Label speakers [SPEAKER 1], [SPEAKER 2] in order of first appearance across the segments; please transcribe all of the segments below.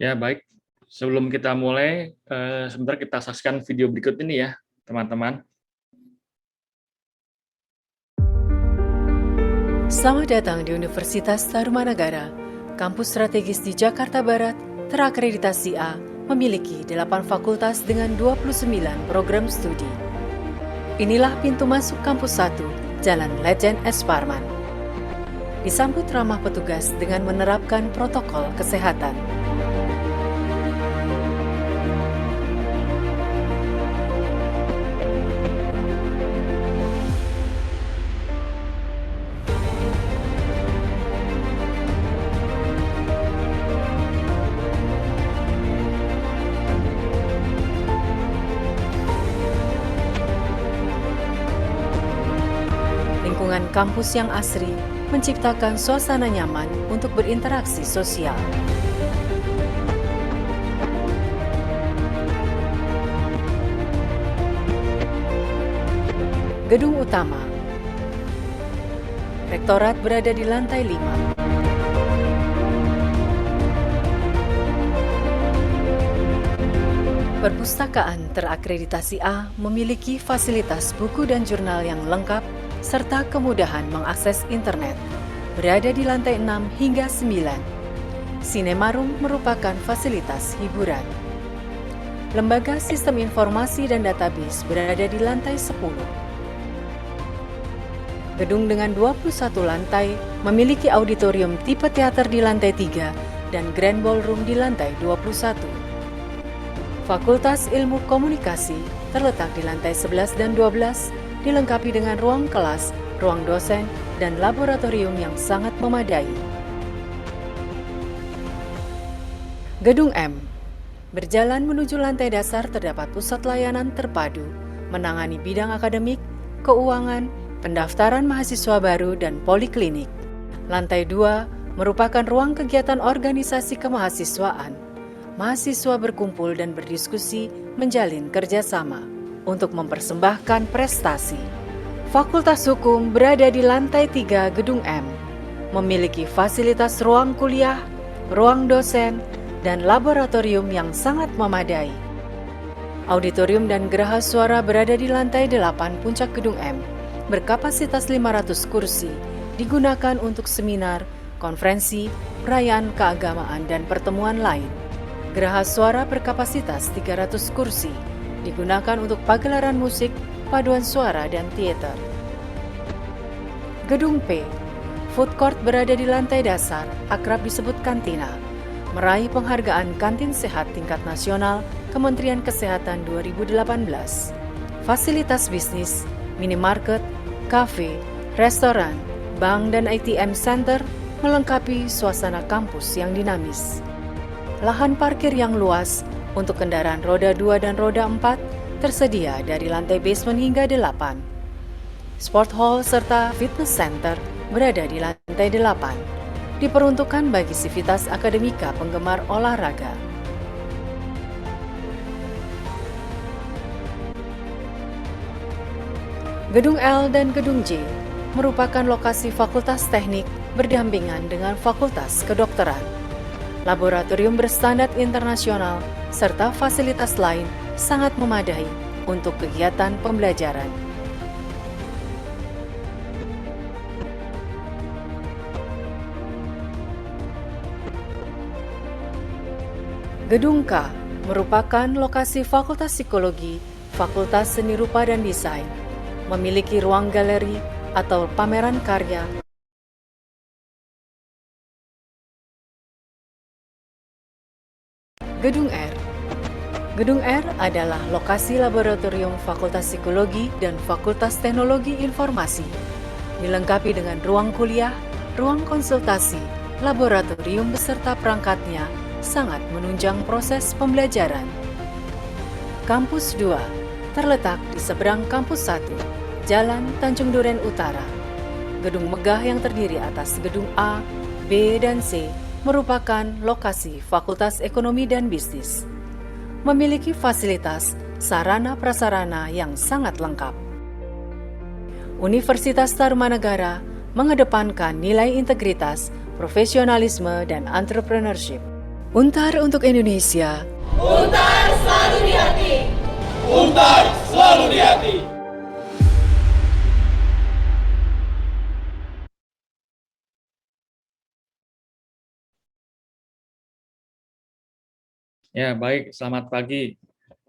[SPEAKER 1] Ya, baik. Sebelum kita mulai, sebentar kita saksikan video berikut ini ya, teman-teman.
[SPEAKER 2] Selamat datang di Universitas Tarumanagara. Kampus strategis di Jakarta Barat, terakreditasi A, memiliki 8 fakultas dengan 29 program studi. Inilah pintu masuk kampus 1, Jalan Lejen S. Parman. Disambut ramah petugas dengan menerapkan protokol kesehatan. Lingkungan kampus yang asri menciptakan suasana nyaman untuk berinteraksi sosial. Gedung utama. Rektorat berada di lantai 5. Perpustakaan terakreditasi A memiliki fasilitas buku dan jurnal yang lengkap serta kemudahan mengakses internet. Berada di lantai 6 hingga 9. Cinemarum merupakan fasilitas hiburan. Lembaga Sistem Informasi dan Database berada di lantai 10. Gedung dengan 21 lantai memiliki auditorium tipe teater di lantai 3 dan grand ballroom di lantai 21. Fakultas Ilmu Komunikasi terletak di lantai 11 dan 12, dilengkapi dengan ruang kelas, ruang dosen, dan laboratorium yang sangat memadai. Gedung M. Berjalan menuju lantai dasar terdapat pusat layanan terpadu, menangani bidang akademik, keuangan, pendaftaran mahasiswa baru, dan poliklinik. Lantai 2 merupakan ruang kegiatan organisasi kemahasiswaan. Mahasiswa berkumpul dan berdiskusi menjalin kerjasama untuk mempersembahkan prestasi. Fakultas Hukum berada di lantai 3 Gedung M, memiliki fasilitas ruang kuliah, ruang dosen, dan laboratorium yang sangat memadai. Auditorium dan geraha suara berada di lantai 8 puncak Gedung M, berkapasitas 500 kursi, digunakan untuk seminar, konferensi, perayaan keagamaan, dan pertemuan lain. Geraha suara berkapasitas 300 kursi, digunakan untuk pagelaran musik, paduan suara, dan teater. Gedung P, food court berada di lantai dasar, akrab disebut kantina, meraih penghargaan kantin sehat tingkat nasional Kementerian Kesehatan 2018. Fasilitas bisnis, minimarket, kafe, restoran, bank, dan ATM center melengkapi suasana kampus yang dinamis. Lahan parkir yang luas untuk kendaraan roda 2 dan roda 4 tersedia dari lantai basement hingga 8. Sport hall serta fitness center berada di lantai 8, diperuntukkan bagi sivitas akademika penggemar olahraga. Gedung L dan Gedung J merupakan lokasi fakultas teknik berdampingan dengan fakultas kedokteran. Laboratorium berstandar internasional serta fasilitas lain sangat memadai untuk kegiatan pembelajaran. Gedung K merupakan lokasi Fakultas Psikologi, Fakultas Seni Rupa dan Desain, memiliki ruang galeri atau pameran karya. Gedung R. Gedung R adalah lokasi laboratorium Fakultas Psikologi dan Fakultas Teknologi Informasi, dilengkapi dengan ruang kuliah, ruang konsultasi, laboratorium beserta perangkatnya sangat menunjang proses pembelajaran. Kampus 2 terletak di seberang Kampus 1, Jalan Tanjung Duren Utara. Gedung megah yang terdiri atas gedung A, B, dan C merupakan lokasi Fakultas Ekonomi dan Bisnis. Memiliki fasilitas sarana prasarana yang sangat lengkap. Universitas Tarumanagara mengedepankan nilai integritas, profesionalisme, dan entrepreneurship. Untar untuk Indonesia.
[SPEAKER 3] Untar selalu di hati.
[SPEAKER 4] Untar selalu di hati.
[SPEAKER 1] Ya, baik. Selamat pagi,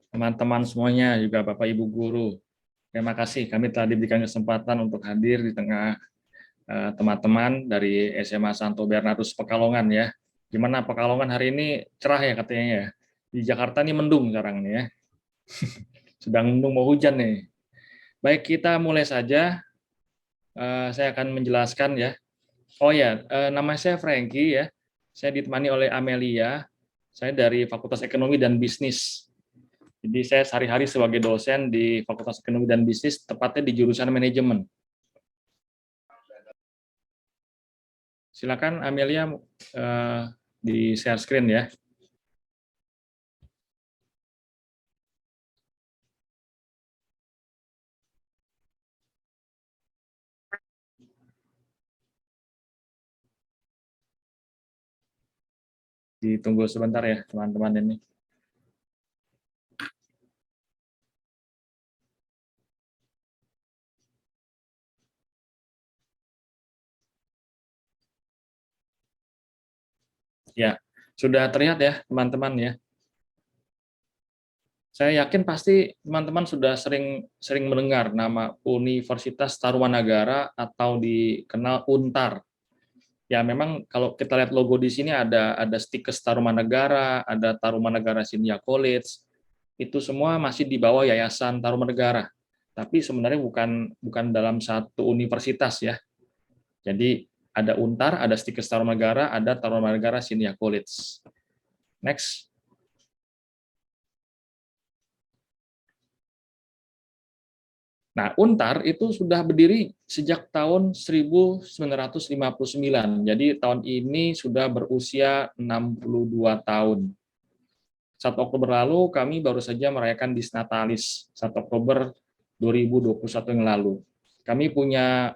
[SPEAKER 1] teman-teman semuanya, juga Bapak Ibu Guru. Terima kasih, kami telah diberikan kesempatan untuk hadir di tengah teman-teman dari SMA Santo Bernardus Pekalongan ya. Gimana Pekalongan hari ini cerah ya katanya ya. Di Jakarta ini mendung sekarang nih ya. Sedang mendung mau hujan nih. Baik, kita mulai saja. Saya akan menjelaskan ya. Oh ya, nama saya Frankie ya. Saya ditemani oleh Amelia. Saya dari Fakultas Ekonomi dan Bisnis. Jadi saya sehari-hari sebagai dosen di Fakultas Ekonomi dan Bisnis, tepatnya di jurusan manajemen. Silakan Amelia di share screen ya. Ditunggu sebentar ya teman-teman ini. Ya, sudah terlihat ya teman-teman ya. Saya yakin pasti teman-teman sudah sering mendengar nama Universitas Tarumanagara atau dikenal UNTAR. Ya memang kalau kita lihat logo di sini ada stiker Tarumanagara, ada Tarumanagara Senior College. Itu semua masih di bawah Yayasan Tarumanagara. Tapi sebenarnya bukan dalam satu universitas ya. Jadi ada UNTAR, ada stiker Tarumanagara, ada Tarumanagara Senior College. Next. Nah, UNTAR itu sudah berdiri sejak tahun 1959. Jadi tahun ini sudah berusia 62 tahun. 1 Oktober lalu kami baru saja merayakan Disnatalis 1 Oktober 2021 yang lalu. Kami punya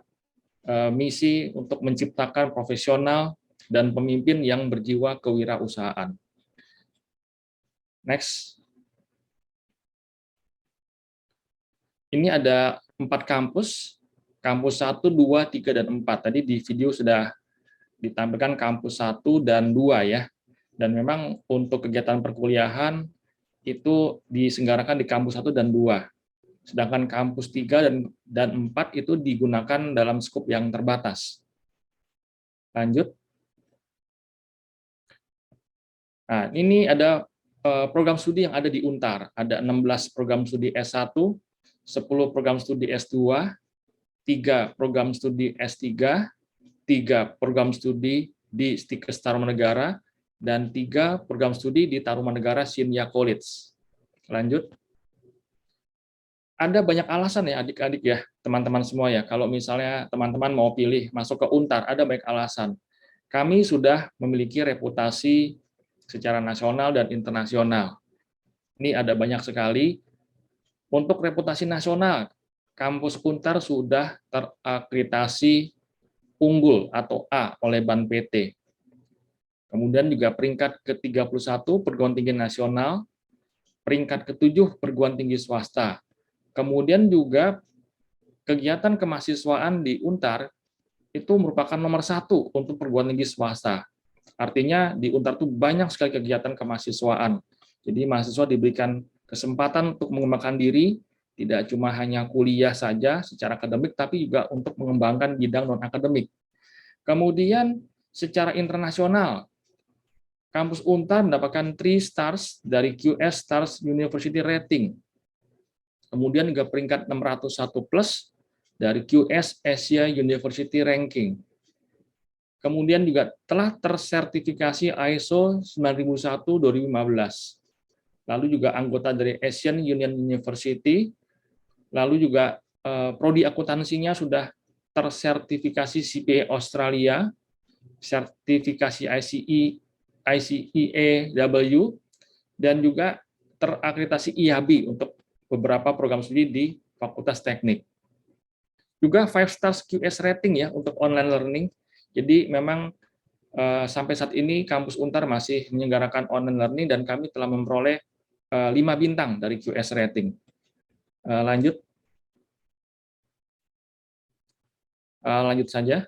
[SPEAKER 1] misi untuk menciptakan profesional dan pemimpin yang berjiwa kewirausahaan. Next. Ini ada 4 kampus, kampus 1, 2, 3, dan 4. Tadi di video sudah ditampilkan kampus 1 dan 2 ya. Dan memang untuk kegiatan perkuliahan itu diselenggarakan di kampus 1 dan 2. Sedangkan kampus 3 dan 4 itu digunakan dalam skop yang terbatas. Lanjut. Nah, ini ada program studi yang ada di UNTAR. Ada 16 program studi S1, 10 program studi S2, 3 program studi S3, 3 program studi di Stikes Tarumanagara, dan 3 program studi di Tarumanagara Senior College. Lanjut. Ada banyak alasan ya adik-adik ya, teman-teman semua ya, kalau misalnya teman-teman mau pilih masuk ke UNTAR, ada banyak alasan. Kami sudah memiliki reputasi secara nasional dan internasional. Ini ada banyak sekali. Untuk reputasi nasional, kampus UNTAR sudah terakreditasi unggul atau A oleh Ban PT. Kemudian juga peringkat ke-31 perguruan tinggi nasional, peringkat ke-7 perguruan tinggi swasta. Kemudian juga kegiatan kemahasiswaan di UNTAR itu merupakan nomor 1 untuk perguruan tinggi swasta. Artinya di UNTAR itu banyak sekali kegiatan kemahasiswaan. Jadi mahasiswa diberikan kesempatan untuk mengembangkan diri, tidak cuma hanya kuliah saja secara akademik, tapi juga untuk mengembangkan bidang non-akademik. Kemudian secara internasional, kampus UNTAR mendapatkan 3 stars dari QS Stars University Rating. Kemudian juga peringkat 601 plus dari QS Asia University Ranking. Kemudian juga telah tersertifikasi ISO 9001-2015. Lalu juga anggota dari Asian Union University, lalu juga prodi akuntansinya sudah tersertifikasi CPA Australia, sertifikasi ICEAW, dan juga terakreditasi IAB untuk beberapa program studi di Fakultas Teknik. Juga 5 stars QS rating ya untuk online learning. Jadi memang Sampai saat ini kampus Untar masih menyelenggarakan online learning dan kami telah memperoleh 5 bintang dari QS rating. Lanjut saja.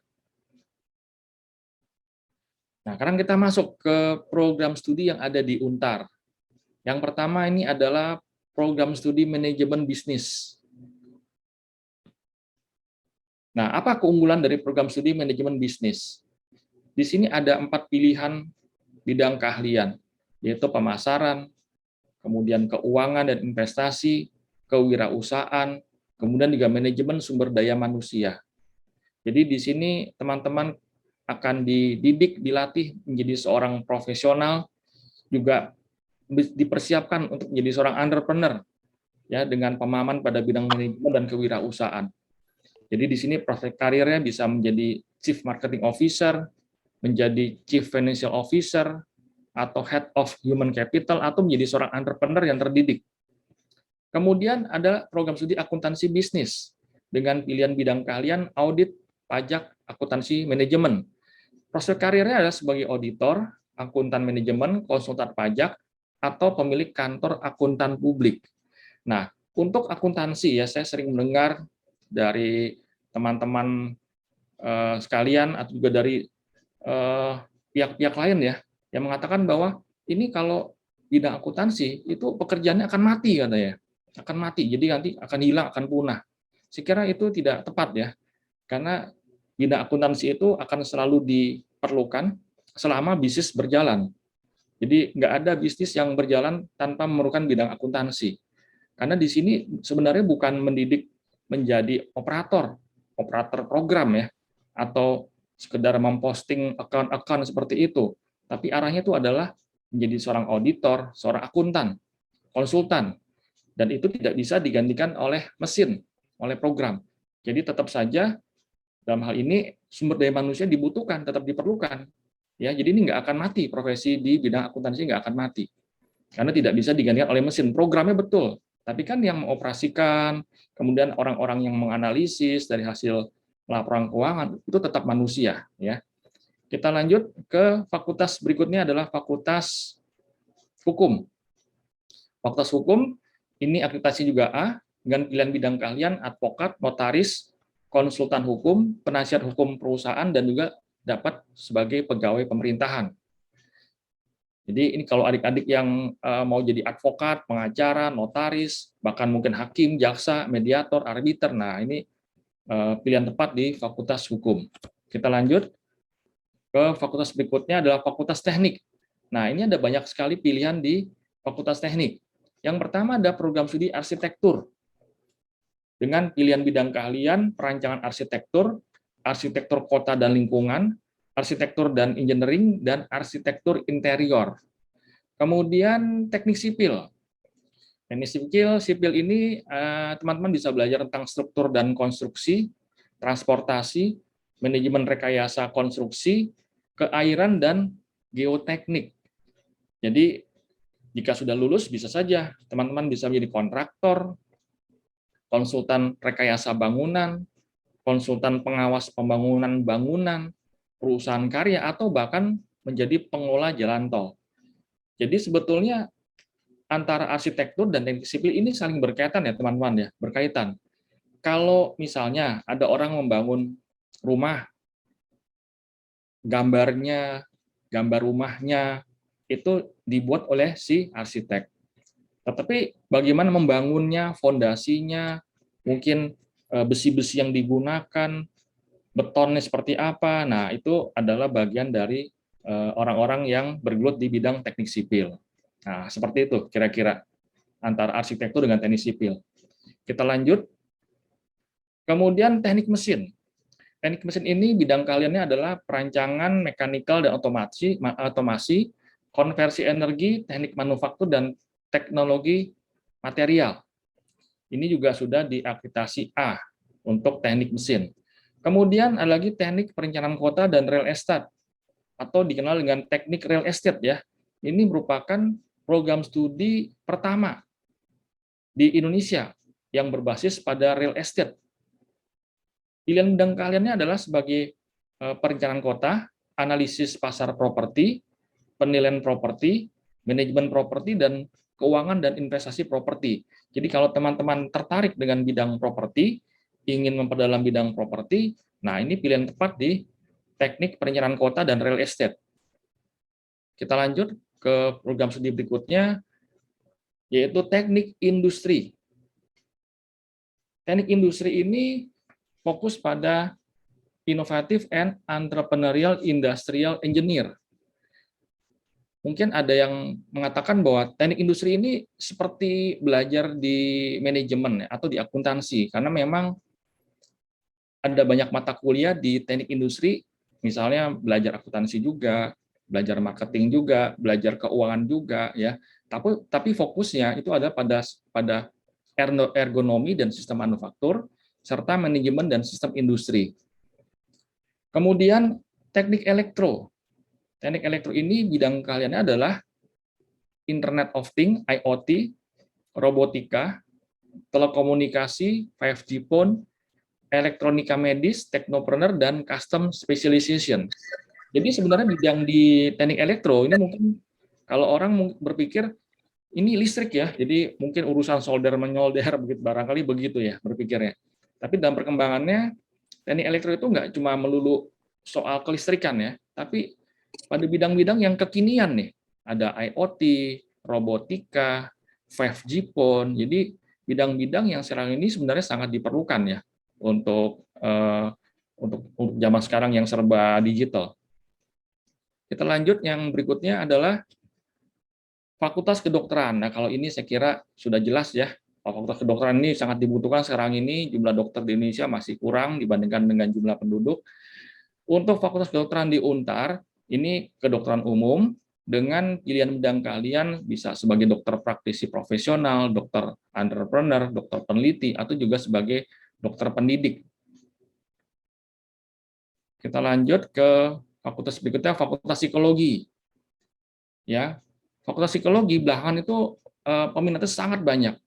[SPEAKER 1] Nah, sekarang kita masuk ke program studi yang ada di Untar. Yang pertama ini adalah program studi manajemen bisnis. Nah, apa keunggulan dari program studi manajemen bisnis? Di sini ada 4 pilihan bidang keahlian, yaitu pemasaran, kemudian keuangan dan investasi, kewirausahaan, kemudian juga manajemen sumber daya manusia. Jadi di sini teman-teman akan dididik, dilatih menjadi seorang profesional, juga dipersiapkan untuk menjadi seorang entrepreneur, ya, dengan pemahaman pada bidang manajemen dan kewirausahaan. Jadi di sini prospek karirnya bisa menjadi Chief Marketing Officer, menjadi Chief Financial Officer, atau Head of Human Capital, atau menjadi seorang entrepreneur yang terdidik. Kemudian ada program studi akuntansi bisnis, dengan pilihan bidang keahlian audit, pajak, akuntansi, manajemen. Prospek karirnya adalah sebagai auditor, akuntan manajemen, konsultan pajak, atau pemilik kantor akuntan publik. Nah, untuk akuntansi, ya, saya sering mendengar dari teman-teman sekalian, atau juga dari pihak-pihak lain, ya, yang mengatakan bahwa ini kalau bidang akuntansi itu pekerjaannya akan mati, katanya, akan mati, jadi nanti akan hilang, akan punah. Saya kira itu tidak tepat, ya, karena bidang akuntansi itu akan selalu diperlukan selama bisnis berjalan. Jadi nggak ada bisnis yang berjalan tanpa memerlukan bidang akuntansi. Karena di sini sebenarnya bukan mendidik menjadi operator program, ya, atau sekedar memposting account seperti itu, tapi arahnya itu adalah menjadi seorang auditor, seorang akuntan, konsultan, dan itu tidak bisa digantikan oleh mesin, oleh program. Jadi tetap saja dalam hal ini sumber daya manusia dibutuhkan, tetap diperlukan. Ya, jadi ini nggak akan mati, profesi di bidang akuntansi nggak akan mati, karena tidak bisa digantikan oleh mesin. Programnya betul, tapi kan yang mengoperasikan, kemudian orang-orang yang menganalisis dari hasil laporan keuangan itu tetap manusia, ya. Kita lanjut ke fakultas berikutnya adalah Fakultas Hukum. Fakultas Hukum ini akreditasi juga A, dengan pilihan bidang keahlian advokat, notaris, konsultan hukum, penasihat hukum perusahaan, dan juga dapat sebagai pegawai pemerintahan. Jadi ini kalau adik-adik yang mau jadi advokat, pengacara, notaris, bahkan mungkin hakim, jaksa, mediator, arbiter, nah ini pilihan tepat di Fakultas Hukum. Kita lanjut ke fakultas berikutnya adalah Fakultas Teknik. Nah, ini ada banyak sekali pilihan di Fakultas Teknik. Yang pertama ada program studi arsitektur, dengan pilihan bidang keahlian perancangan arsitektur, arsitektur kota dan lingkungan, arsitektur dan engineering, dan arsitektur interior. Kemudian teknik sipil. Teknik sipil ini teman-teman bisa belajar tentang struktur dan konstruksi, transportasi, manajemen rekayasa konstruksi, keairan, dan geoteknik. Jadi jika sudah lulus bisa saja teman-teman bisa menjadi kontraktor, konsultan rekayasa bangunan, konsultan pengawas pembangunan bangunan, perusahaan karya, atau bahkan menjadi pengelola jalan tol. Jadi sebetulnya antara arsitektur dan teknik sipil ini saling berkaitan, ya teman-teman, ya, berkaitan. Kalau misalnya ada orang membangun rumah, gambar rumahnya itu dibuat oleh si arsitek. Tetapi bagaimana membangunnya, fondasinya, mungkin besi-besi yang digunakan, betonnya seperti apa, nah itu adalah bagian dari orang-orang yang bergelut di bidang teknik sipil. Nah, seperti itu kira-kira antara arsitektur dengan teknik sipil. Kita lanjut. Kemudian teknik mesin. Teknik mesin ini bidang keahliannya adalah perancangan mekanikal dan otomasi, konversi energi, teknik manufaktur, dan teknologi material. Ini juga sudah diakreditasi A untuk teknik mesin. Kemudian ada lagi teknik perencanaan kota dan real estate, atau dikenal dengan teknik real estate, ya. Ini merupakan program studi pertama di Indonesia yang berbasis pada real estate. Pilihan bidang keahliannya adalah sebagai perencanaan kota, analisis pasar properti, penilaian properti, manajemen properti, dan keuangan dan investasi properti. Jadi kalau teman-teman tertarik dengan bidang properti, ingin memperdalam bidang properti, nah ini pilihan tepat di teknik perencanaan kota dan real estate. Kita lanjut ke program studi berikutnya, yaitu teknik industri. Teknik industri ini fokus pada Innovative and Entrepreneurial Industrial Engineer. Mungkin ada yang mengatakan bahwa teknik industri ini seperti belajar di manajemen atau di akuntansi, karena memang ada banyak mata kuliah di teknik industri, misalnya belajar akuntansi juga, belajar marketing juga, belajar keuangan juga, ya. Tapi fokusnya itu ada pada ergonomi dan sistem manufaktur, serta manajemen dan sistem industri. Kemudian teknik elektro. Teknik elektro ini bidang keahliannya adalah Internet of Things, IoT, robotika, telekomunikasi, 5G phone, elektronika medis, teknopreneur, dan custom specialization. Jadi sebenarnya bidang di teknik elektro ini mungkin kalau orang berpikir ini listrik ya, jadi mungkin urusan solder menyolder begitu, barangkali begitu ya berpikirnya. Tapi dalam perkembangannya teknik elektro itu nggak cuma melulu soal kelistrikan ya, tapi pada bidang-bidang yang kekinian nih, ada IoT, robotika, 5G phone. Jadi bidang-bidang yang sekarang ini sebenarnya sangat diperlukan ya untuk zaman sekarang yang serba digital. Kita lanjut, yang berikutnya adalah Fakultas Kedokteran. Nah, kalau ini saya kira sudah jelas ya. Fakultas Kedokteran ini sangat dibutuhkan sekarang ini, jumlah dokter di Indonesia masih kurang dibandingkan dengan jumlah penduduk. Untuk Fakultas Kedokteran di Untar, ini kedokteran umum, dengan pilihan bidang keahlian bisa sebagai dokter praktisi profesional, dokter entrepreneur, dokter peneliti, atau juga sebagai dokter pendidik. Kita lanjut ke fakultas berikutnya, Fakultas Psikologi. Ya, Fakultas Psikologi belakangan itu peminatnya sangat banyak.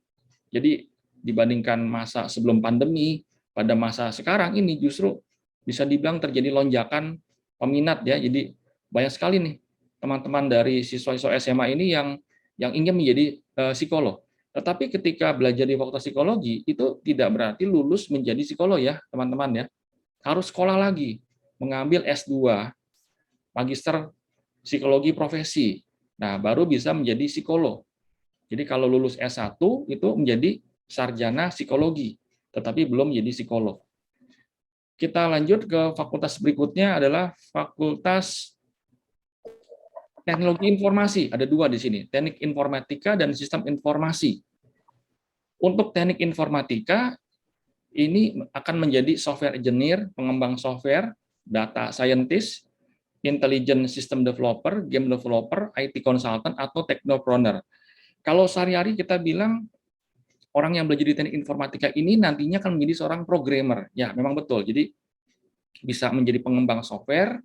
[SPEAKER 1] Jadi dibandingkan masa sebelum pandemi, pada masa sekarang ini justru bisa dibilang terjadi lonjakan peminat ya. Jadi banyak sekali nih teman-teman dari siswa-siswa SMA ini yang ingin menjadi psikolog. Tetapi ketika belajar di Fakultas Psikologi itu tidak berarti lulus menjadi psikolog ya, teman-teman ya. Harus sekolah lagi, mengambil S2, Magister Psikologi Profesi. Nah, baru bisa menjadi psikolog. Jadi kalau lulus S1 itu menjadi sarjana psikologi, tetapi belum menjadi psikolog. Kita lanjut ke fakultas berikutnya adalah Fakultas Teknologi Informasi. Ada dua di sini, Teknik Informatika dan Sistem Informasi. Untuk Teknik Informatika, ini akan menjadi software engineer, pengembang software, data scientist, intelligent system developer, game developer, IT consultant, atau technopreneur. Kalau sehari-hari kita bilang orang yang belajar di teknik informatika ini nantinya akan menjadi seorang programmer. Ya, memang betul. Jadi bisa menjadi pengembang software,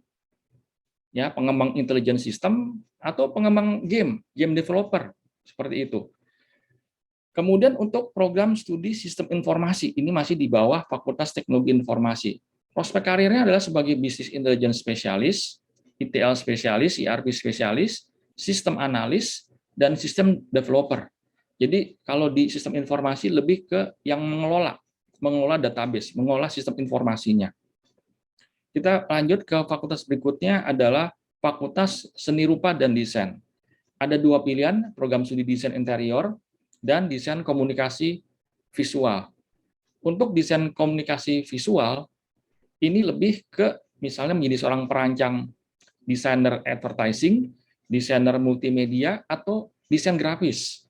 [SPEAKER 1] ya, pengembang intelligent system, atau pengembang game developer, seperti itu. Kemudian untuk program studi sistem informasi, ini masih di bawah Fakultas Teknologi Informasi. Prospek karirnya adalah sebagai Business Intelligence Specialist, ETL Specialist, ERP Specialist, Sistem Analis, dan Sistem Developer. Jadi kalau di sistem informasi lebih ke yang mengelola database, mengelola sistem informasinya. Kita lanjut ke fakultas berikutnya adalah Fakultas Seni Rupa dan Desain. Ada dua pilihan, program studi desain interior dan desain komunikasi visual. Untuk desain komunikasi visual, ini lebih ke misalnya menjadi seorang perancang, desainer advertising, desainer multimedia, atau desain grafis.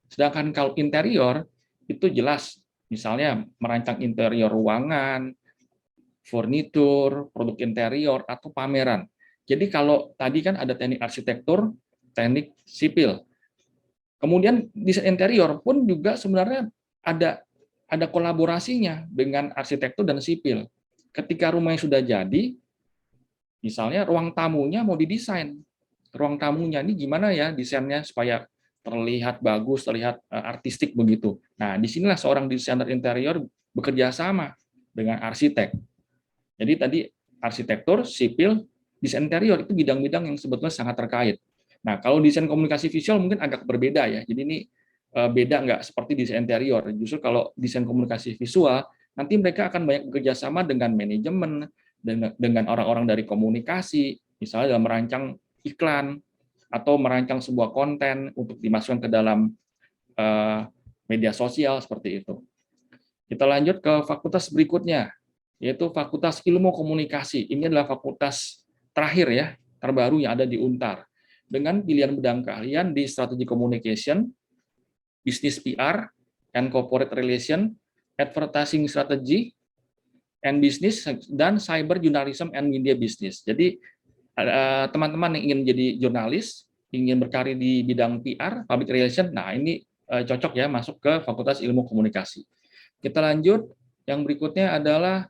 [SPEAKER 1] Sedangkan kalau interior, itu jelas, misalnya merancang interior ruangan, furnitur, produk interior, atau pameran. Jadi kalau tadi kan ada teknik arsitektur, teknik sipil. Kemudian desain interior pun juga sebenarnya ada kolaborasinya dengan arsitektur dan sipil. Ketika rumahnya sudah jadi, misalnya ruang tamunya mau didesain. Ruang tamunya ini gimana ya desainnya supaya terlihat bagus, terlihat artistik begitu. Nah, disinilah seorang desainer interior bekerja sama dengan arsitek. Jadi tadi arsitektur, sipil, desain interior itu bidang-bidang yang sebetulnya sangat terkait. Nah, kalau desain komunikasi visual mungkin agak berbeda ya. Jadi ini beda nggak seperti desain interior. Justru kalau desain komunikasi visual, nanti mereka akan banyak bekerja sama dengan manajemen, dengan orang-orang dari komunikasi, misalnya dalam merancang iklan, atau merancang sebuah konten untuk dimasukkan ke dalam media sosial, seperti itu. Kita lanjut ke fakultas berikutnya, yaitu Fakultas Ilmu Komunikasi. Ini adalah fakultas terakhir ya, terbaru yang ada di UNTAR. Dengan pilihan bidang keahlian di Strategi Communication, Business PR, and Corporate Relation, Advertising Strategy, and Business, dan Cyber Journalism and Media Business. Jadi teman-teman yang ingin jadi jurnalis, ingin berkarir di bidang PR, Public Relation, nah ini cocok ya masuk ke Fakultas Ilmu Komunikasi. Kita lanjut, yang berikutnya adalah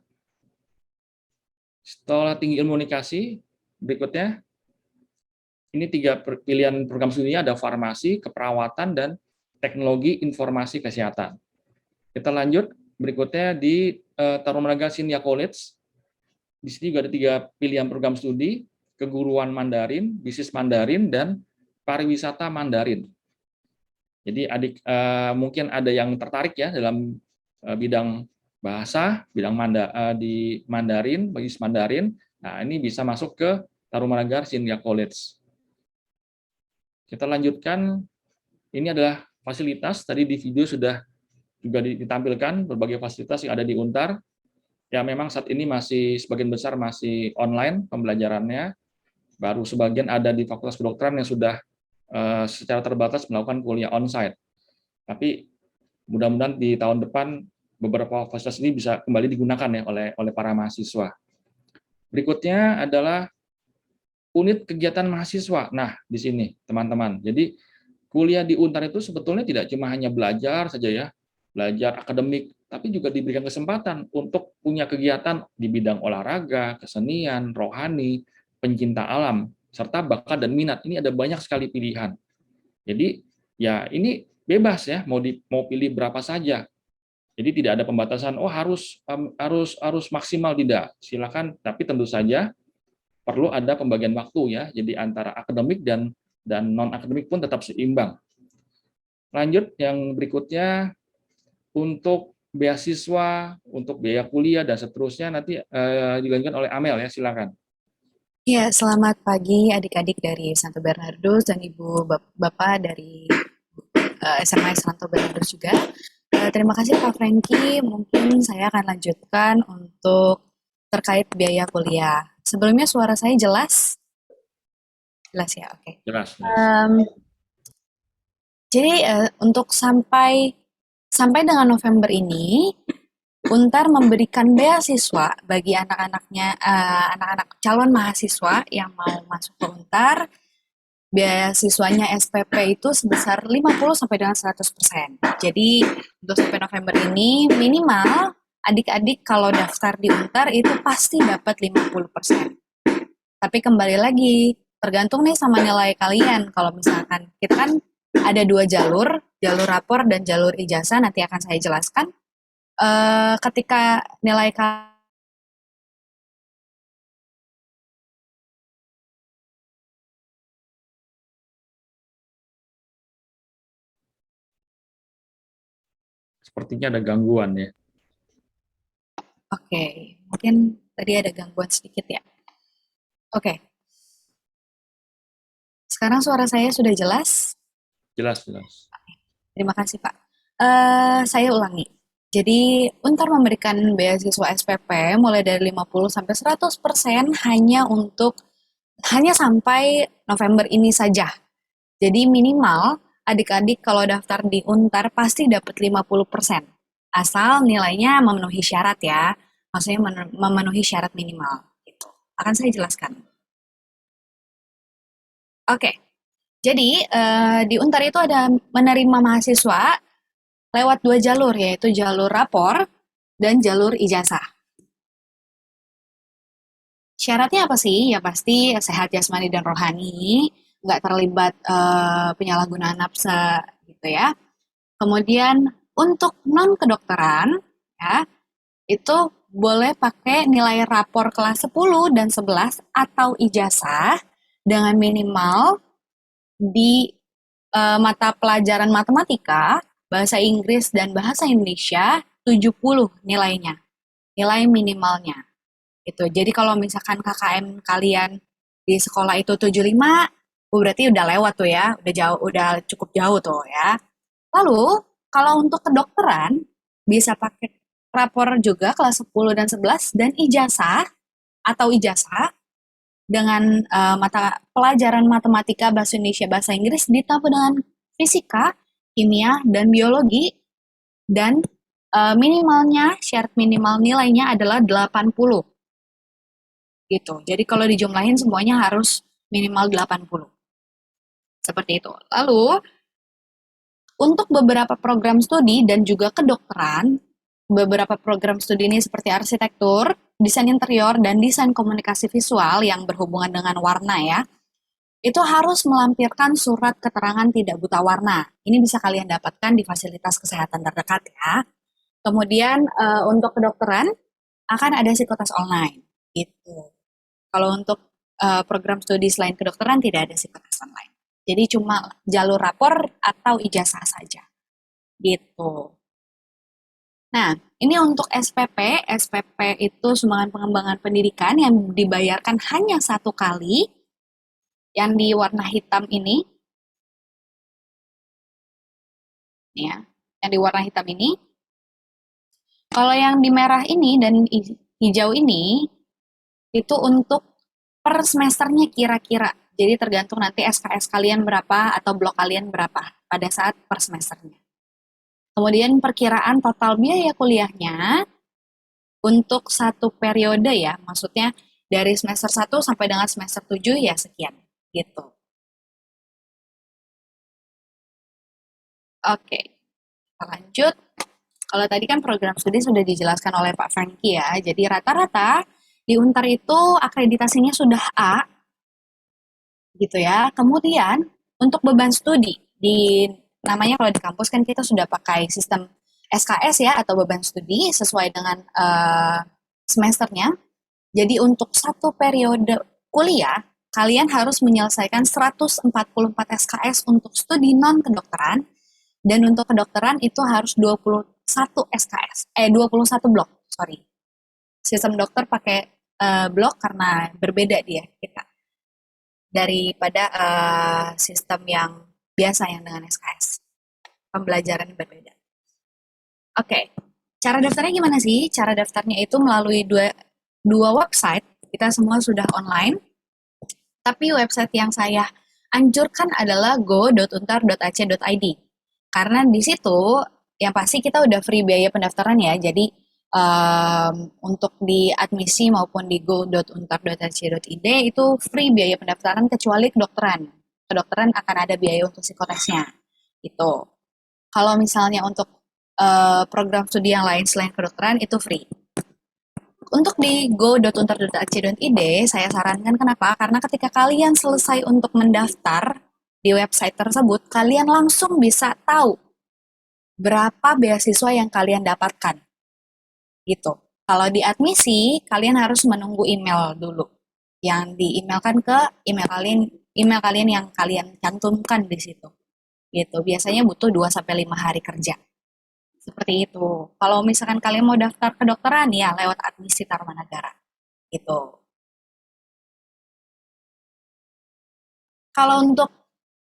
[SPEAKER 1] Sekolah Tinggi Ilmu Komunikasi. Berikutnya, ini 3 pilihan program studinya, ada farmasi, keperawatan, dan teknologi informasi kesehatan. Kita lanjut, berikutnya di Tarumanagara Sindhya College. Di sini juga ada 3 pilihan program studi, keguruan Mandarin, bisnis Mandarin, dan pariwisata Mandarin. Jadi mungkin ada yang tertarik ya dalam bidang bahasa, bidang di Mandarin, bisnis Mandarin. Nah, ini bisa masuk ke Tarumanagara Sindhya College. Kita lanjutkan, ini adalah fasilitas, tadi di video sudah juga ditampilkan berbagai fasilitas yang ada di UNTAR. Ya memang saat ini masih sebagian besar masih online pembelajarannya, baru sebagian ada di Fakultas Kedokteran yang sudah secara terbatas melakukan kuliah onsite. Tapi mudah-mudahan di tahun depan beberapa fasilitas ini bisa kembali digunakan ya oleh para mahasiswa. Berikutnya adalah unit kegiatan mahasiswa. Nah, di sini teman-teman. Jadi kuliah di UNTAR itu sebetulnya tidak cuma hanya belajar saja ya, belajar akademik, tapi juga diberikan kesempatan untuk punya kegiatan di bidang olahraga, kesenian, rohani, pencinta alam, serta bakat dan minat. Ini ada banyak sekali pilihan. Jadi ya ini bebas ya, mau pilih berapa saja. Jadi tidak ada pembatasan, oh harus maksimal, tidak. Silakan, tapi tentu saja perlu ada pembagian waktu ya. Jadi antara akademik dan non akademik pun tetap seimbang. Lanjut yang berikutnya, untuk beasiswa, untuk biaya kuliah dan seterusnya nanti dilanjutkan oleh Amel ya, silakan.
[SPEAKER 5] Ya, selamat pagi adik-adik dari Santo Bernardus dan Ibu Bapak dari SMA Santo Bernardus juga. Terima kasih Pak Franky, mungkin saya akan lanjutkan untuk terkait biaya kuliah. Sebelumnya suara saya jelas? Jelas ya, oke.
[SPEAKER 1] Jelas.
[SPEAKER 5] Jadi untuk sampai dengan November ini, UNTAR memberikan beasiswa bagi anak-anak calon mahasiswa yang mau masuk ke UNTAR. Beasiswanya SPP itu sebesar 50 sampai dengan 100%. Jadi untuk sampai November ini minimal adik-adik kalau daftar di UNTAR itu pasti dapat 50%. Tapi kembali lagi, tergantung nih sama nilai kalian. Kalau misalkan kita kan ada 2 jalur rapor dan jalur ijazah, nanti akan saya jelaskan. Ketika nilai
[SPEAKER 1] Sepertinya ada gangguan ya.
[SPEAKER 5] Oke, mungkin tadi ada gangguan sedikit ya. Oke. Sekarang suara saya sudah jelas?
[SPEAKER 1] Jelas.
[SPEAKER 5] Terima kasih, Pak. Saya ulangi. Jadi, UNTAR memberikan beasiswa SPP mulai dari 50 sampai 100% hanya sampai November ini saja. Jadi minimal adik-adik kalau daftar di UNTAR pasti dapat 50%. Asal nilainya memenuhi syarat ya. Maksudnya memenuhi syarat minimal. Gitu. Akan saya jelaskan. Oke. Jadi di UNTAR itu ada menerima mahasiswa lewat 2 jalur, yaitu jalur rapor dan jalur ijazah. Syaratnya apa sih? Ya pasti sehat jasmani dan rohani, nggak terlibat penyalahgunaan nafsu gitu ya. Kemudian untuk non kedokteran ya itu boleh pakai nilai rapor kelas 10 dan 11 atau ijazah dengan minimal di mata pelajaran matematika, bahasa Inggris, dan bahasa Indonesia 70 nilainya, nilai minimalnya. Gitu. Jadi kalau misalkan KKM kalian di sekolah itu 75, berarti udah lewat tuh ya, udah jauh, udah cukup jauh tuh ya. Lalu, kalau untuk kedokteran, bisa pakai rapor juga kelas 10 dan 11 dan ijazah atau ijazah dengan mata pelajaran matematika, bahasa Indonesia, bahasa Inggris ditambah dengan fisika, kimia, dan biologi dan minimalnya, syarat minimal nilainya adalah 80 gitu. Jadi kalau dijumlahin semuanya harus minimal 80. Seperti itu. Lalu untuk beberapa program studi dan juga kedokteran, beberapa program studi ini seperti arsitektur, desain interior, dan desain komunikasi visual yang berhubungan dengan warna ya, itu harus melampirkan surat keterangan tidak buta warna. Ini bisa kalian dapatkan di fasilitas kesehatan terdekat ya. Kemudian untuk kedokteran akan ada psikotes online gitu. Kalau untuk program studi selain kedokteran tidak ada psikotes online. Jadi cuma jalur rapor atau ijazah saja. Gitu. Nah, ini untuk SPP. SPP itu sumbangan pengembangan pendidikan yang dibayarkan hanya 1 kali. Yang di warna hitam ini. Ya, yang di warna hitam ini. Kalau yang di merah ini dan hijau ini, itu untuk per semesternya kira-kira. Jadi tergantung nanti SKS kalian berapa atau blok kalian berapa pada saat per semesternya. Kemudian perkiraan total biaya kuliahnya untuk 1 periode ya, maksudnya dari semester 1 sampai dengan semester 7 ya sekian, gitu. Oke, kita lanjut. Kalau tadi kan program studi sudah dijelaskan oleh Pak Franky ya, jadi rata-rata di Untar itu akreditasinya sudah A, gitu ya. Kemudian untuk beban studi namanya kalau di kampus kan kita sudah pakai sistem SKS ya atau beban studi sesuai dengan semesternya. Jadi untuk 1 periode kuliah kalian harus menyelesaikan 144 SKS untuk studi non kedokteran dan untuk kedokteran itu harus 21 SKS 21 blok, sorry. Sistem dokter pakai blok karena berbeda dia kita daripada sistem yang biasa yang dengan SKS. Pembelajaran berbeda. Oke, cara daftarnya gimana sih? Cara daftarnya itu melalui dua website. Kita semua sudah online. Tapi website yang saya anjurkan adalah go.untar.ac.id. Karena di situ yang pasti kita udah free biaya pendaftaran ya. Jadi untuk di admisi maupun di go.untar.ac.id itu free biaya pendaftaran kecuali kedokteran. Kedokteran akan ada biaya untuk psikotesnya. Gitu. Kalau misalnya untuk program studi yang lain selain kedokteran itu free. Untuk di go.untar.ac.id saya sarankan kenapa? Karena ketika kalian selesai untuk mendaftar di website tersebut, kalian langsung bisa tahu berapa beasiswa yang kalian dapatkan. Gitu. Kalau di admisi, kalian harus menunggu email dulu. Yang di-emailkan ke email kalian yang kalian cantumkan di situ. Gitu. Biasanya butuh 2-5 hari kerja. Seperti itu. Kalau misalkan kalian mau daftar kedokteran, ya lewat admisi Tarumanagara. Gitu. Kalau untuk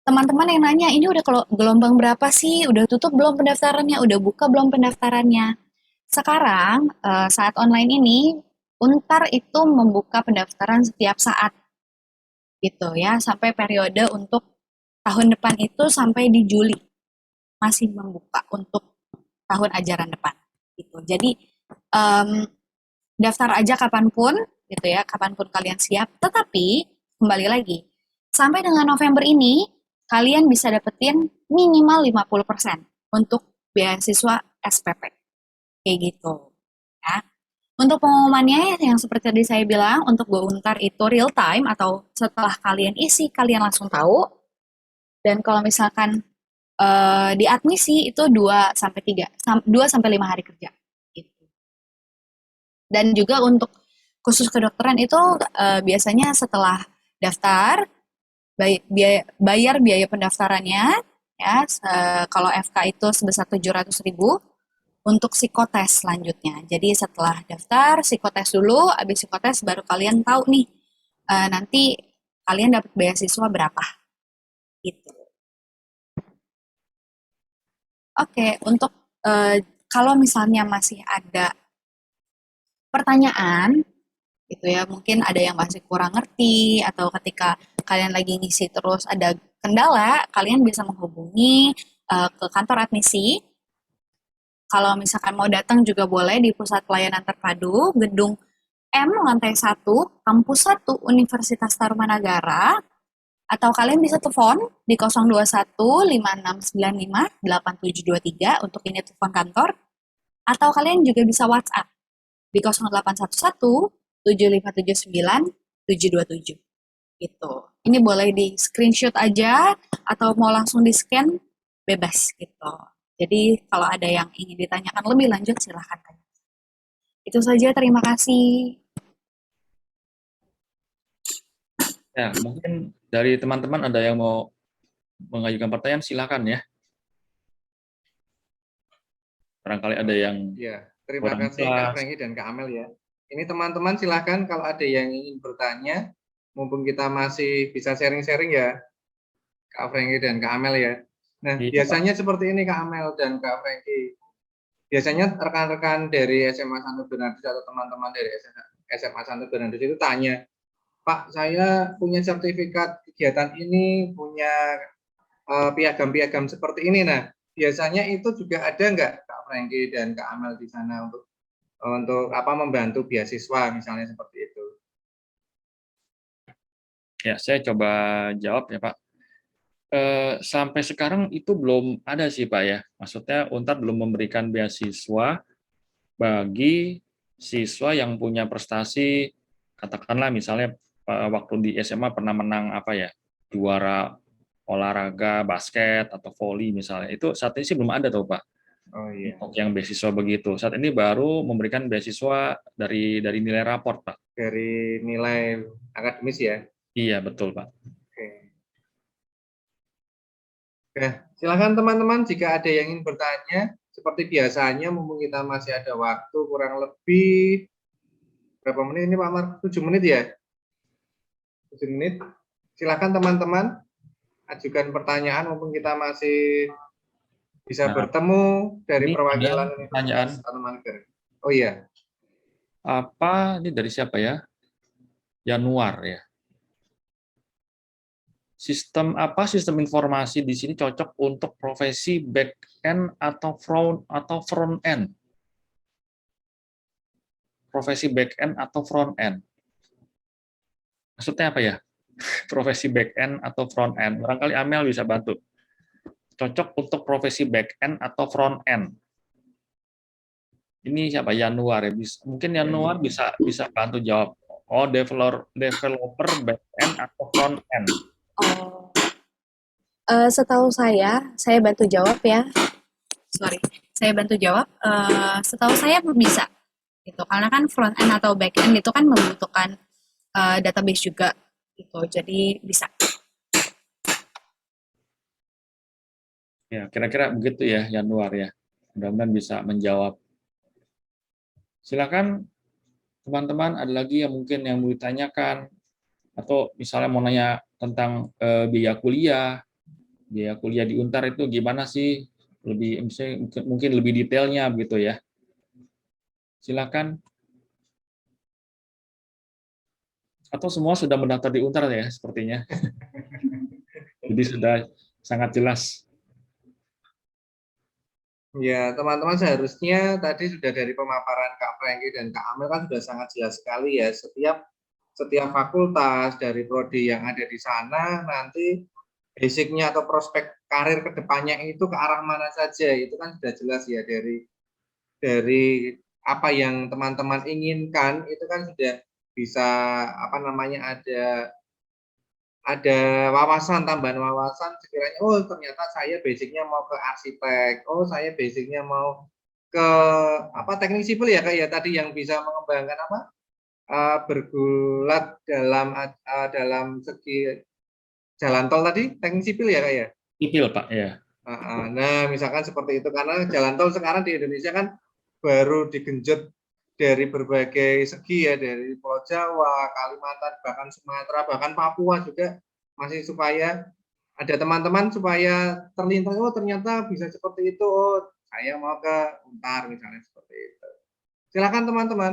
[SPEAKER 5] teman-teman yang nanya, ini udah gelombang berapa sih? Udah tutup belum pendaftarannya? Udah buka belum pendaftarannya? Sekarang, saat online ini, Untar itu membuka pendaftaran setiap saat. Gitu ya, sampai periode untuk tahun depan itu sampai di Juli. Masih membuka untuk tahun ajaran depan. Gitu. Jadi, daftar aja kapanpun, gitu ya, kapanpun kalian siap. Tetapi, kembali lagi, sampai dengan November ini, kalian bisa dapetin minimal 50% untuk beasiswa SPP. Kayak gitu. Ya. Untuk pengumumannya yang seperti tadi saya bilang, untuk Go Untar itu real time atau setelah kalian isi, kalian langsung tahu. Dan kalau misalkan di admisi itu 2-5 hari kerja. Gitu. Dan juga untuk khusus kedokteran itu biasanya setelah daftar bayar biaya pendaftarannya ya, kalau FK itu sebesar 700.000 untuk psikotes selanjutnya. Jadi setelah daftar psikotes dulu, habis psikotes baru kalian tahu nih nanti kalian dapat beasiswa berapa gitu. Oke, untuk kalau misalnya masih ada pertanyaan gitu ya, mungkin ada yang masih kurang ngerti atau ketika kalian lagi ngisi terus ada kendala, kalian bisa menghubungi ke kantor admisi. Kalau misalkan mau datang juga boleh di Pusat Pelayanan Terpadu, Gedung M, lantai 1, Kampus 1, Universitas Tarumanagara, atau kalian bisa telepon di 021 5695 8723 untuk ini telepon kantor, atau kalian juga bisa WhatsApp di 0811 7579 727 gitu. Ini boleh di screenshot aja atau mau langsung di scan bebas gitu. Jadi kalau ada yang ingin ditanyakan lebih lanjut silahkan tanya. Itu saja, terima kasih.
[SPEAKER 1] Ya, mungkin dari teman-teman ada yang mau mengajukan pertanyaan, silakan ya. Barangkali ada yang
[SPEAKER 6] Ya, terima
[SPEAKER 1] kurang
[SPEAKER 6] kasih Kak
[SPEAKER 1] jelas.
[SPEAKER 6] Franky dan Kak Amel ya. Ini teman-teman silahkan kalau ada yang ingin bertanya, mumpung kita masih bisa sharing-sharing ya, Kak Franky dan Kak Amel ya. Nah,
[SPEAKER 1] Iya,
[SPEAKER 6] biasanya seperti ini Kak Amel dan Kak Franky. Biasanya rekan-rekan dari SMA Santo Bernardus atau teman-teman dari SMA Santo Bernardus itu tanya, Pak, saya punya sertifikat kegiatan ini, punya piagam-piagam seperti ini. Nah, biasanya itu juga ada nggak Kak Franky dan Kak Amel di sana untuk membantu beasiswa misalnya seperti itu?
[SPEAKER 1] Ya, saya coba jawab ya Pak. Sampai sekarang itu belum ada sih Pak ya. Maksudnya UNTAD belum memberikan beasiswa bagi siswa yang punya prestasi, katakanlah misalnya waktu di SMA pernah menang apa ya, juara olahraga basket atau voli misalnya. Itu saat ini sih belum ada tuh Pak.
[SPEAKER 6] Oh iya.
[SPEAKER 1] Untuk yang beasiswa begitu. Saat ini baru memberikan beasiswa dari nilai raport Pak.
[SPEAKER 6] Dari nilai akademis ya?
[SPEAKER 1] Iya betul Pak.
[SPEAKER 6] Oke. Nah, silakan teman-teman jika ada yang ingin bertanya, seperti biasanya mumpung kita masih ada waktu kurang lebih berapa menit ini Pak Mar? 7 menit ya? 7 menit. Silakan teman-teman ajukan pertanyaan mumpung kita masih bisa bertemu dari perwakilan Universitas Tarumanagara. Oh iya.
[SPEAKER 1] Apa ini dari siapa ya? Januar ya. Sistem informasi di sini cocok untuk profesi back end atau front end? Profesi back end atau front end? Maksudnya apa ya? Profesi back end atau front end? Barangkali Amel bisa bantu. Cocok untuk profesi back end atau front end? Ini siapa? Januar ya. Mungkin Januar bisa bantu jawab. Oh, developer back end atau front end?
[SPEAKER 5] Oh, setahu saya bantu jawab ya. Sorry, saya bantu jawab. Setahu saya bisa, gitu. Karena kan front end atau back end itu kan membutuhkan database juga, gitu. Jadi bisa.
[SPEAKER 1] Ya, kira-kira begitu ya, Januar ya. Mudah-mudahan bisa menjawab. Silakan teman-teman, ada lagi yang mungkin yang mau ditanyakan atau misalnya mau nanya tentang biaya kuliah di Untar itu gimana sih? Lebih mungkin lebih detailnya begitu ya. Silakan. Atau semua sudah mendaftar di Untar ya sepertinya. Jadi sudah sangat jelas.
[SPEAKER 6] Ya, teman-teman seharusnya tadi sudah dari pemaparan Kak Franky dan Kak Amel kan sudah sangat jelas sekali ya. Setiap fakultas dari prodi yang ada di sana nanti basicnya atau prospek karir kedepannya itu ke arah mana saja itu kan sudah jelas ya dari apa yang teman-teman inginkan itu kan sudah bisa ada tambahan wawasan sekiranya oh ternyata saya basicnya mau ke arsitek, oh saya basicnya mau ke teknik sipil ya Kak ya, tadi yang bisa mengembangkan bergulat dalam segi jalan tol tadi, teknik sipil ya Kak ya?
[SPEAKER 1] Sipil Pak ya.
[SPEAKER 6] Nah, misalkan seperti itu, karena jalan tol sekarang di Indonesia kan baru digenjot dari berbagai segi ya, dari Pulau Jawa, Kalimantan, bahkan Sumatera, bahkan Papua juga, masih supaya ada teman-teman supaya terlintas, oh ternyata bisa seperti itu, oh saya mau ke Untar misalnya seperti itu. Silakan teman-teman,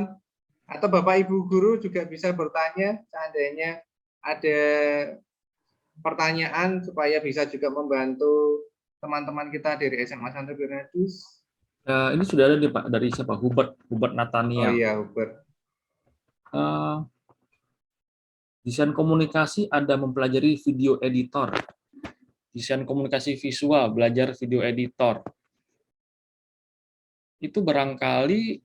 [SPEAKER 6] atau Bapak Ibu guru juga bisa bertanya seandainya ada pertanyaan supaya bisa juga membantu teman-teman kita dari SMA Santo Bernardus.
[SPEAKER 1] Ini sudah ada nih Pak dari siapa? Hubert
[SPEAKER 6] Oh
[SPEAKER 1] Nathaniel.
[SPEAKER 6] iya, Hubert.
[SPEAKER 1] Desain komunikasi ada mempelajari video editor. Desain komunikasi visual, belajar video editor. Itu barangkali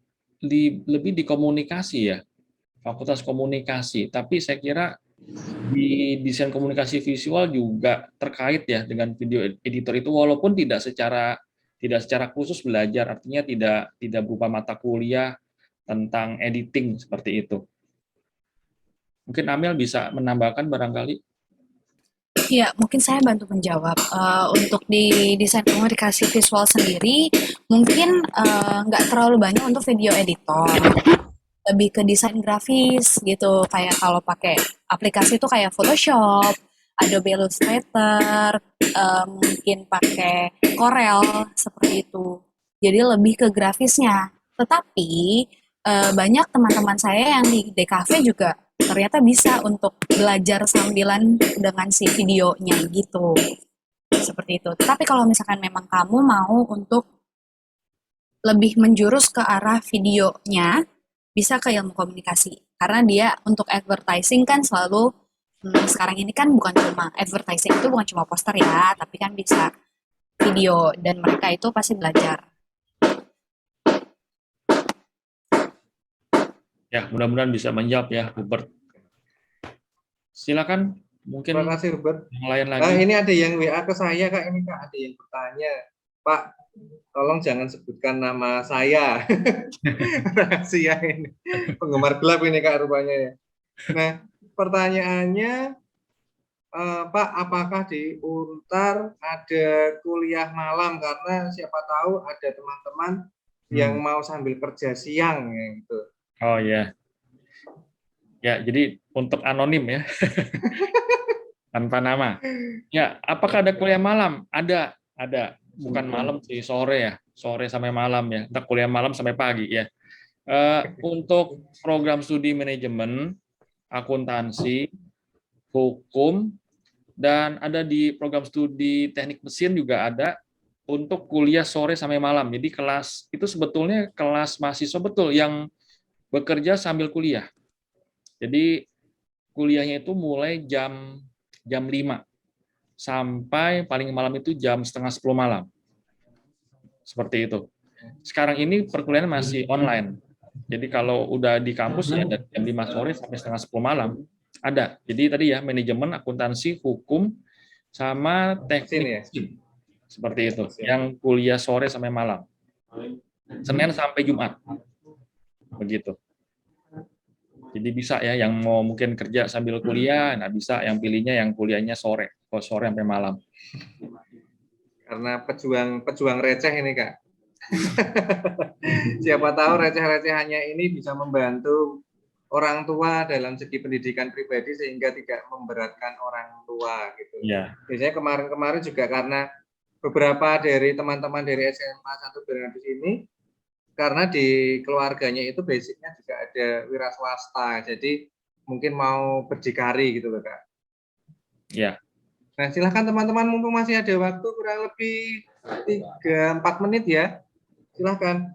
[SPEAKER 1] lebih di komunikasi ya, Fakultas Komunikasi. Tapi saya kira di desain komunikasi visual juga terkait ya dengan video editor itu, walaupun tidak secara khusus belajar, artinya tidak berupa mata kuliah tentang editing seperti itu. Mungkin Amel bisa menambahkan barangkali.
[SPEAKER 5] Ya, mungkin saya bantu menjawab. Untuk di desain komunikasi visual sendiri, mungkin nggak terlalu banyak untuk video editor. Lebih ke desain grafis gitu. Kayak kalau pakai aplikasi itu kayak Photoshop, Adobe Illustrator, mungkin pakai Corel, seperti itu. Jadi lebih ke grafisnya. Tetapi banyak teman-teman saya yang di DKV juga ternyata bisa untuk belajar sambilan dengan si videonya gitu. Seperti itu. Tapi kalau misalkan memang kamu mau untuk lebih menjurus ke arah videonya, bisa ke ilmu komunikasi. Karena dia untuk advertising kan selalu, sekarang ini kan bukan cuma advertising itu bukan cuma poster ya, tapi kan bisa video dan mereka itu pasti belajar.
[SPEAKER 1] Ya, mudah-mudahan bisa menjawab ya, Hubert. Silakan, mungkin
[SPEAKER 6] Terima kasih, Hubert.
[SPEAKER 1] yang lain lagi.
[SPEAKER 6] Ini ada yang WA ke saya, Kak. Ini Kak, ada yang bertanya. Pak, tolong jangan sebutkan nama saya. Rahasia ini. Penggemar gelap ini, Kak, rupanya ya. Nah, pertanyaannya, Pak, apakah di Untar ada kuliah malam? Karena siapa tahu ada teman-teman yang mau sambil kerja siang ya, gitu.
[SPEAKER 1] Oh ya. Ya, jadi untuk anonim ya. Tanpa nama. Ya, apakah ada kuliah malam? Ada. Bukan malam sih, sore ya. Sore sampai malam ya. Entah kuliah malam sampai pagi ya. Untuk program studi manajemen, akuntansi, hukum, dan ada di program studi teknik mesin juga ada untuk kuliah sore sampai malam. Jadi kelas itu sebetulnya kelas mahasiswa betul yang bekerja sambil kuliah. Jadi kuliahnya itu mulai jam 5 sampai paling malam itu jam setengah 10 malam. Seperti itu. Sekarang ini perkuliahan masih online. Jadi kalau udah di kampus ya dari jam 5 sore sampai setengah 10 malam ada. Jadi tadi ya manajemen, akuntansi, hukum, sama teknik mesin. Seperti itu. Yang kuliah sore sampai malam. Senin sampai Jumat. Begitu. Jadi bisa ya yang mau mungkin kerja sambil kuliah, nah bisa yang pilihnya yang kuliahnya sore sampai malam.
[SPEAKER 6] Karena pejuang receh ini, Kak. Siapa tahu receh-recehannya ini bisa membantu orang tua dalam segi pendidikan pribadi sehingga tidak memberatkan orang tua gitu.
[SPEAKER 1] Ya.
[SPEAKER 6] Biasanya kemarin-kemarin juga karena beberapa dari teman-teman dari SMA Santo Bernardus ini karena di keluarganya itu basicnya juga ada wira swasta, jadi mungkin mau berdikari gitu loh, Kak.
[SPEAKER 1] Ya.
[SPEAKER 6] Nah, silahkan teman-teman, mumpung masih ada waktu kurang lebih 3-4 menit ya. Silahkan.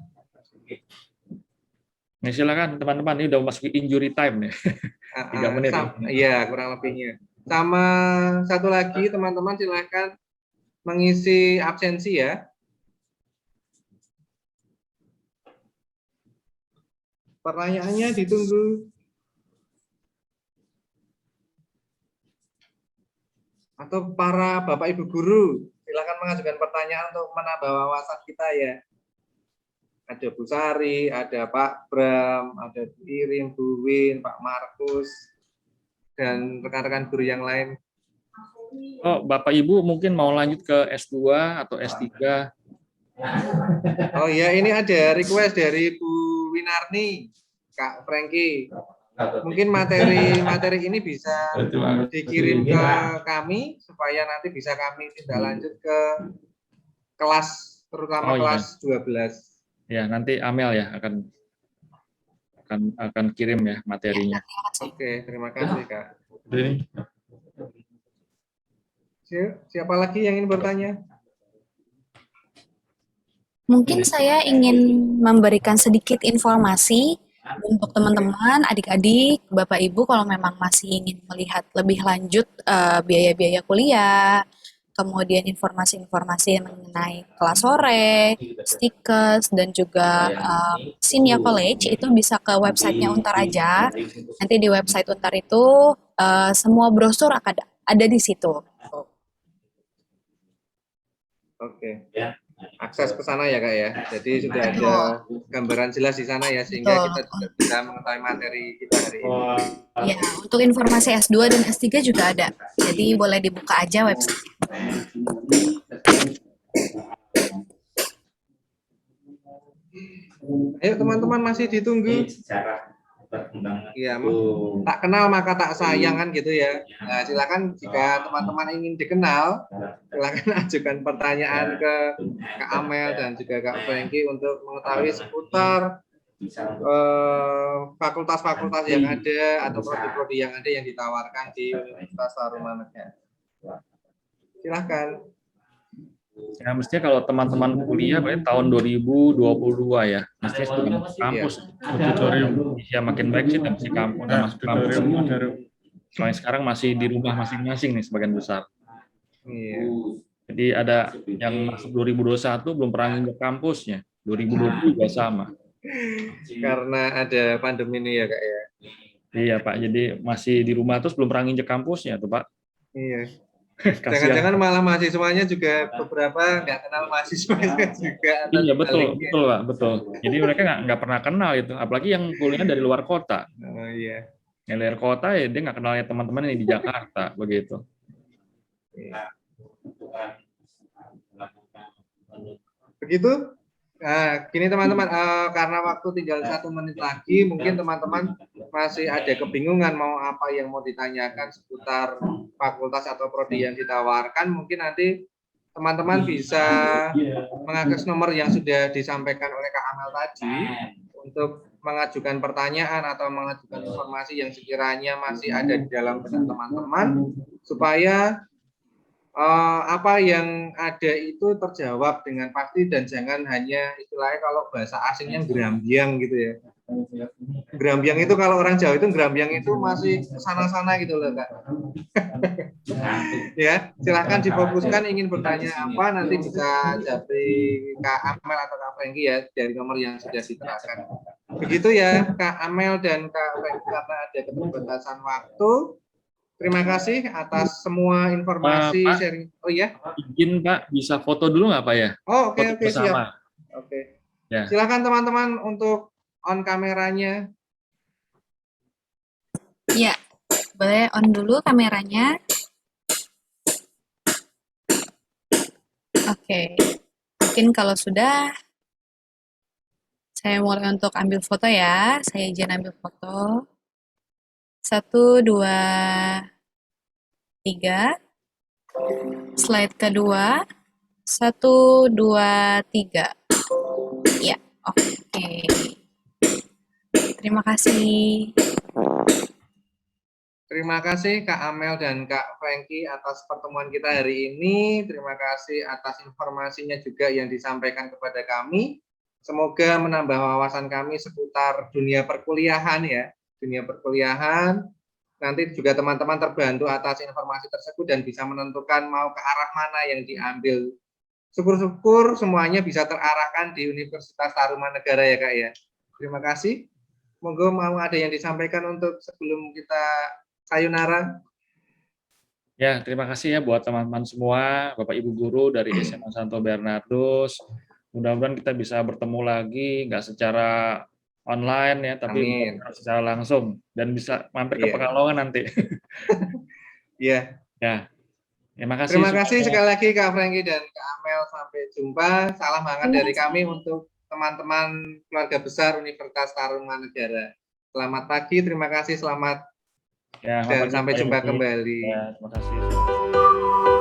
[SPEAKER 1] Nah, silakan teman-teman, ini udah masuk injury time nih. 3 menit.
[SPEAKER 6] Iya, kurang lebihnya. Sama satu lagi teman-teman silahkan mengisi absensi ya. Pertanyaannya ditunggu. Atau para Bapak Ibu guru, silakan mengajukan pertanyaan untuk menambah wawasan kita ya. ada Bu Sari, ada Pak Bram, ada Bu Irin, Bu Win, Pak Markus, dan rekan-rekan guru yang lain.
[SPEAKER 1] Oh, Bapak Ibu mungkin mau lanjut ke S2 atau S3.
[SPEAKER 6] Oh iya, ini ada request dari Bu Winarni, Kak Franky. Mungkin materi ini bisa dikirim ke kami supaya nanti bisa kami tindak lanjut ke kelas, terutama kelas 12.
[SPEAKER 1] Ya, nanti Amel ya akan kirim ya materinya.
[SPEAKER 6] Oke, terima kasih Kak. Siapa lagi yang ingin bertanya?
[SPEAKER 5] Mungkin saya ingin memberikan sedikit informasi untuk teman-teman, adik-adik, Bapak Ibu kalau memang masih ingin melihat lebih lanjut biaya-biaya kuliah, kemudian informasi-informasi mengenai kelas sore, stikers, dan juga Sinia College itu bisa ke websitenya Untar aja. Nanti di website Untar itu semua brosur akan ada di situ.
[SPEAKER 6] Oke. Akses ke sana ya Kak ya. Jadi sudah ada gambaran jelas di sana ya sehingga kita juga bisa mengetahui materi kita hari ini.
[SPEAKER 5] Ya, untuk informasi S2 dan S3 juga ada. Jadi boleh dibuka aja website.
[SPEAKER 6] Ayo teman-teman masih ditunggu. Iya, tak kenal maka tak sayang kan gitu ya. Nah, silakan jika teman-teman ingin dikenal, silakan ajukan pertanyaan ke Kak Amel dan juga Kak Franky untuk mengetahui seputar fakultas-fakultas yang ada atau prodi-prodi yang ada yang ditawarkan di Universitas Tarumanegara. Silakan.
[SPEAKER 1] Ya, mestinya kalau teman-teman kuliah berarti tahun 2022 ya, mestinya sudah masuk kampus. Ya makin baik sih dan masih kampus dan masuk kampus semua. Soalnya sekarang masih di rumah masing-masing nih sebagian besar.
[SPEAKER 6] Iya.
[SPEAKER 1] Jadi ada yang masuk 2021 belum pernah ke kampusnya, 2020 juga sama.
[SPEAKER 6] Karena ada pandemi ini ya Kak ya.
[SPEAKER 1] Iya Pak, jadi masih di rumah terus belum pernah nginjek kampusnya tuh Pak.
[SPEAKER 6] Iya. Jangan-jangan malah mahasiswanya juga beberapa nggak kenal mahasiswanya juga.
[SPEAKER 1] Iya betul Pak, betul. Jadi mereka nggak pernah kenal itu, apalagi yang kuliah dari luar kota.
[SPEAKER 6] Oh iya.
[SPEAKER 1] Yang dari luar kota ya dia nggak kenal ya teman-teman yang di Jakarta begitu.
[SPEAKER 6] Begitu. Nah, gini teman-teman, karena waktu tinggal 1 menit lagi, mungkin teman-teman masih ada kebingungan mau apa yang mau ditanyakan seputar fakultas atau prodi yang ditawarkan. Mungkin nanti teman-teman bisa mengakses nomor yang sudah disampaikan oleh Kak Amel tadi untuk mengajukan pertanyaan atau mengajukan informasi yang sekiranya masih ada di dalam benak teman-teman supaya apa yang ada itu terjawab dengan pasti dan jangan hanya istilahnya kalau bahasa asingnya gerambiang gitu ya. Gerambiang itu kalau orang Jawa itu gerambiang itu masih sana-sana gitu loh Kak. Ya, silahkan difokuskan ingin bertanya apa nanti bisa dari Kak Amel atau Kak Franky ya dari nomor yang sudah diterangkan. Begitu ya Kak Amel dan Kak Franky karena ada keterbatasan waktu. Terima kasih atas semua informasi
[SPEAKER 1] Pak,
[SPEAKER 6] sharing. Oh ya,
[SPEAKER 1] izin Pak, bisa foto dulu nggak Pak ya?
[SPEAKER 6] Oh oke
[SPEAKER 1] Siap.
[SPEAKER 6] Oke.
[SPEAKER 1] Ya.
[SPEAKER 6] Silakan teman-teman untuk on kameranya.
[SPEAKER 5] Ya, boleh on dulu kameranya. Oke, mungkin kalau sudah, saya mulai untuk ambil foto ya. Saya izin ambil foto. 1, 2, 3. Slide kedua. 1, 2, 3. Ya, oke. Terima kasih.
[SPEAKER 6] Terima kasih Kak Amel dan Kak Franky atas pertemuan kita hari ini. Terima kasih atas informasinya juga yang disampaikan kepada kami. Semoga menambah wawasan kami seputar dunia perkuliahan ya. Dunia perkuliahan. Nanti juga teman-teman terbantu atas informasi tersebut dan bisa menentukan mau ke arah mana yang diambil. Syukur-syukur semuanya bisa terarahkan di Universitas Tarumanegara ya Kak ya. Terima kasih. Monggo mau ada yang disampaikan untuk sebelum kita sayonara.
[SPEAKER 1] Ya, terima kasih ya buat teman-teman semua, Bapak Ibu guru dari SMA Santo Bernardus, Mudah-mudahan kita bisa bertemu lagi, nggak secara online ya, tapi
[SPEAKER 6] Amin.
[SPEAKER 1] secara langsung dan bisa mampir ke
[SPEAKER 6] Iya.
[SPEAKER 1] Pekalongan nanti.
[SPEAKER 6] Iya.
[SPEAKER 1] Ya, terima kasih.
[SPEAKER 6] Terima kasih
[SPEAKER 1] semuanya.
[SPEAKER 6] sekali lagi Kak Franky dan Kak Amel. Sampai jumpa. Salam hangat
[SPEAKER 5] Terima
[SPEAKER 6] dari
[SPEAKER 5] kasih.
[SPEAKER 6] kami untuk teman-teman keluarga besar Universitas Tarumanegara. Selamat pagi, terima kasih, selamat
[SPEAKER 1] Ya,
[SPEAKER 6] dan
[SPEAKER 1] pagi,
[SPEAKER 6] sampai
[SPEAKER 1] Pak
[SPEAKER 6] jumpa
[SPEAKER 1] Yongki.
[SPEAKER 6] kembali.
[SPEAKER 1] Ya, terima kasih.